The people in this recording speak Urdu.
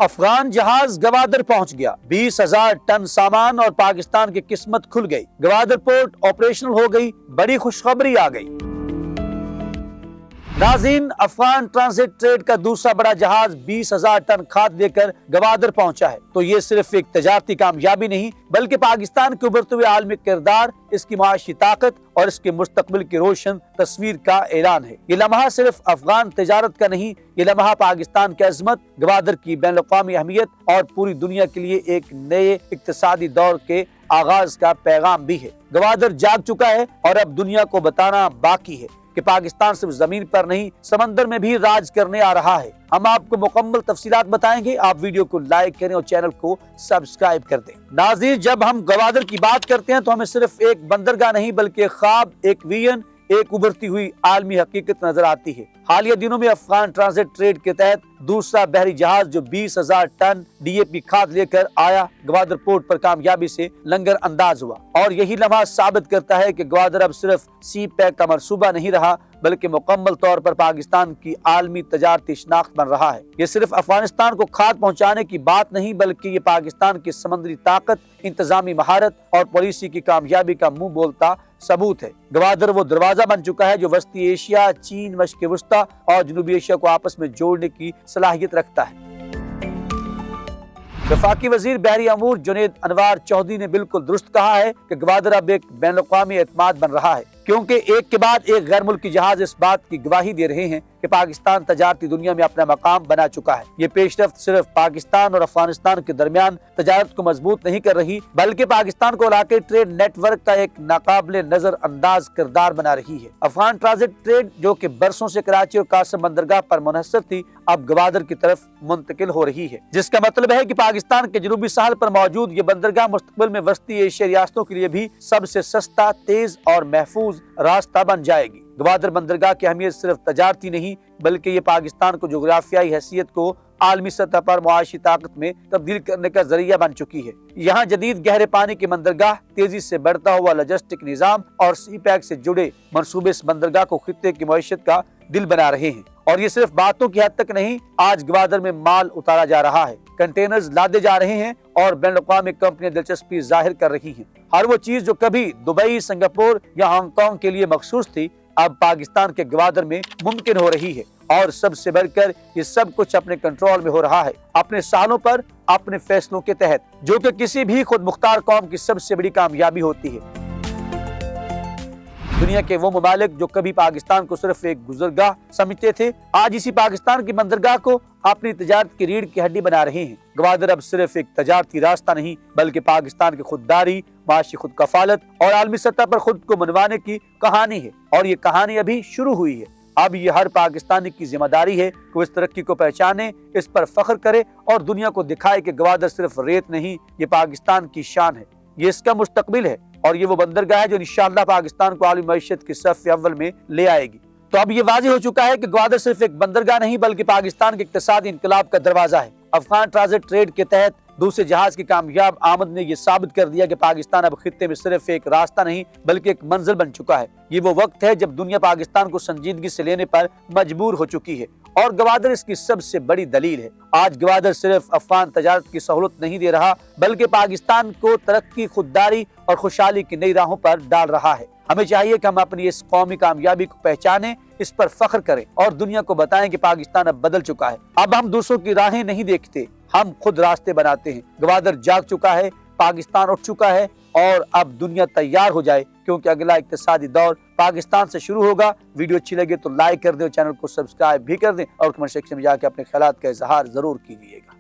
افغان جہاز گوادر پہنچ گیا، 20,000 ٹن سامان اور پاکستان کی قسمت کھل گئی، گوادر پورٹ آپریشنل ہو گئی، بڑی خوشخبری آ گئی۔ ناظرین، افغان ٹرانزٹ ٹریڈ کا دوسرا بڑا جہاز 20,000 ٹن کھاد لے کر گوادر پہنچا ہے، تو یہ صرف ایک تجارتی کامیابی نہیں بلکہ پاکستان کے ابھرتے ہوئے عالمی کردار، اس کی معاشی طاقت اور اس کے مستقبل کی روشن تصویر کا اعلان ہے۔ یہ لمحہ صرف افغان تجارت کا نہیں، یہ لمحہ پاکستان کی عظمت، گوادر کی بین الاقوامی اہمیت اور پوری دنیا کے لیے ایک نئے اقتصادی دور کے آغاز کا پیغام بھی ہے۔ گوادر جاگ چکا ہے اور اب دنیا کو بتانا باقی ہے کہ پاکستان صرف زمین پر نہیں، سمندر میں بھی راج کرنے آ رہا ہے۔ ہم آپ کو مکمل تفصیلات بتائیں گے، آپ ویڈیو کو لائک کریں اور چینل کو سبسکرائب کر دیں۔ ناظرین، جب ہم گوادر کی بات کرتے ہیں تو ہمیں صرف ایک بندرگاہ نہیں بلکہ ایک خواب، ایک ویژن، ایک ابھرتی ہوئی عالمی حقیقت نظر آتی ہے۔ حالیہ دنوں میں افغان ٹرانزٹ ٹریڈ کے تحت دوسرا بحری جہاز جو 20,000 ٹن DAP کھاد لے کر آیا، گوادر پورٹ پر کامیابی سے لنگر انداز ہوا، اور یہی لمحہ ثابت کرتا ہے کہ گوادر اب صرف سی پیک کا منصوبہ نہیں رہا بلکہ مکمل طور پر پاکستان کی عالمی تجارتی شناخت بن رہا ہے۔ یہ صرف افغانستان کو کھاد پہنچانے کی بات نہیں بلکہ یہ پاکستان کی سمندری طاقت، انتظامی مہارت اور پالیسی کی کامیابی کا منہ بولتا ثبوت ہے۔ گوادر وہ دروازہ بن چکا ہے جو وسطی ایشیا، چین، مشرق وسطی اور جنوبی ایشیا کو آپس میں جوڑنے کی صلاحیت رکھتا ہے۔ وفاقی وزیر بحری امور جنید انوار چودھری نے بالکل درست کہا ہے کہ گوادر اب ایک بین الاقوامی اعتماد بن رہا ہے، کیونکہ ایک کے بعد ایک غیر ملکی جہاز اس بات کی گواہی دے رہے ہیں کہ پاکستان تجارتی دنیا میں اپنا مقام بنا چکا ہے۔ یہ پیش رفت صرف پاکستان اور افغانستان کے درمیان تجارت کو مضبوط نہیں کر رہی بلکہ پاکستان کو علاقائی ٹریڈ نیٹ ورک کا ایک ناقابل نظر انداز کردار بنا رہی ہے۔ افغان ٹرانزٹ ٹریڈ جو کہ برسوں سے کراچی اور قاسم بندرگاہ پر منحصر تھی، اب گوادر کی طرف منتقل ہو رہی ہے، جس کا مطلب ہے کہ پاکستان کے جنوبی ساحل پر موجود یہ بندرگاہ مستقبل میں وسطی ایشیا ریاستوں کے لیے بھی سب سے سستا، تیز اور محفوظ راستہ بن جائے گی۔ گوادر بندرگاہ کی اہمیت صرف تجارتی نہیں بلکہ یہ پاکستان کو جغرافیائی حیثیت کو عالمی سطح پر معاشی طاقت میں تبدیل کرنے کا ذریعہ بن چکی ہے۔ یہاں جدید گہرے پانی کی بندرگاہ، تیزی سے بڑھتا ہوا لاجسٹک نظام اور سی پیک سے جڑے منصوبے اس بندرگاہ کو خطے کی معیشت کا دل بنا رہے ہیں۔ اور یہ صرف باتوں کی حد تک نہیں، آج گوادر میں مال اتارا جا رہا ہے، کنٹینرز لادے جا رہے ہیں اور بین الاقوامی کمپنیاں دلچسپی ظاہر کر رہی ہیں۔ ہر وہ چیز جو کبھی دبئی، سنگاپور یا ہانگ کانگ کے لیے مخصوص تھی، اب پاکستان کے گوادر میں ممکن ہو رہی ہے، اور سب سے بڑھ کر یہ سب کچھ اپنے کنٹرول میں ہو رہا ہے، اپنے سالوں پر، اپنے فیصلوں کے تحت، جو کہ کسی بھی خود مختار قوم کی سب سے بڑی کامیابی ہوتی ہے۔ دنیا کے وہ ممالک جو کبھی پاکستان کو صرف ایک گزرگاہ سمجھتے تھے، آج اسی پاکستان کی بندرگاہ کو اپنی تجارت کی ریڑھ کی ہڈی بنا رہے ہیں۔ گوادر اب صرف ایک تجارتی راستہ نہیں بلکہ پاکستان کی خودداری، معاشی خود کفالت اور عالمی سطح پر خود کو منوانے کی کہانی ہے، اور یہ کہانی ابھی شروع ہوئی ہے۔ اب یہ ہر پاکستانی کی ذمہ داری ہے کہ وہ اس ترقی کو پہچانے، اس پر فخر کرے اور دنیا کو دکھائے کہ گوادر صرف ریت نہیں، یہ پاکستان کی شان ہے، یہ اس کا مستقبل ہے، اور یہ وہ بندرگاہ ہے جو انشاءاللہ پاکستان کو عالمی معیشت کی صف اول میں لے آئے گی۔ تو اب یہ واضح ہو چکا ہے کہ گوادر صرف ایک بندرگاہ نہیں بلکہ پاکستان کے اقتصادی انقلاب کا دروازہ ہے۔ افغان ٹرانزٹ ٹریڈ کے تحت دوسرے جہاز کی کامیاب آمد نے یہ ثابت کر دیا کہ پاکستان اب خطے میں صرف ایک راستہ نہیں بلکہ ایک منزل بن چکا ہے۔ یہ وہ وقت ہے جب دنیا پاکستان کو سنجیدگی سے لینے پر مجبور ہو چکی ہے، اور گوادر اس کی سب سے بڑی دلیل ہے۔ آج گوادر صرف افغان تجارت کی سہولت نہیں دے رہا بلکہ پاکستان کو ترقی، خودداری اور خوشحالی کی نئی راہوں پر ڈال رہا ہے۔ ہمیں چاہیے کہ ہم اپنی اس قومی کامیابی کو پہچانیں، اس پر فخر کریں اور دنیا کو بتائیں کہ پاکستان اب بدل چکا ہے۔ اب ہم دوسروں کی راہیں نہیں دیکھتے، ہم خود راستے بناتے ہیں۔ گوادر جاگ چکا ہے، پاکستان اٹھ چکا ہے، اور اب دنیا تیار ہو جائے کیونکہ اگلا اقتصادی دور پاکستان سے شروع ہوگا۔ ویڈیو اچھی لگے تو لائک کر دیں اور چینل کو سبسکرائب بھی کر دیں، اور کمنٹ سیکشن میں جا کے اپنے خیالات کا اظہار ضرور کیجیے گا۔